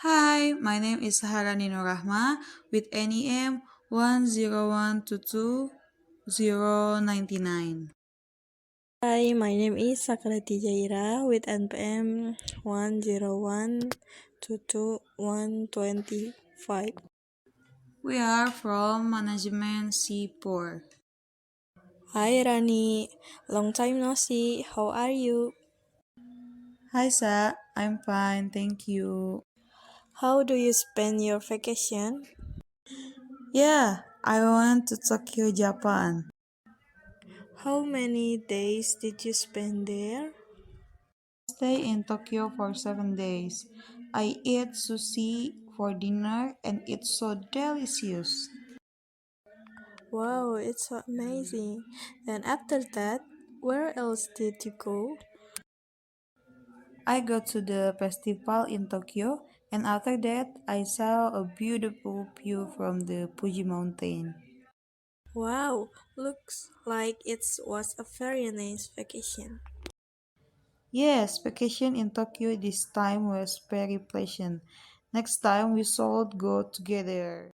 Hi, my name is Saharani nurahma with NEM 10122 Hi, my name is SHAKHRATI ZAHIRAH with NPM 101222125. We are from manajemen C4. Hi Rani, long time no see. How are you? Hi Sa, I'm fine, thank you. How do you spend your vacation? Yeah, I went to Tokyo, Japan. How many days did you spend there? Stay in Tokyo for 7 days. I ate sushi for dinner and it's so delicious. Wow, it's so amazing. And after that, where else did you go? I go to the festival in Tokyo and after that I saw a beautiful view from the Fuji mountain. Wow, looks like it was a very nice vacation. Yes, vacation in Tokyo this time was very pleasant. Next time we should go together.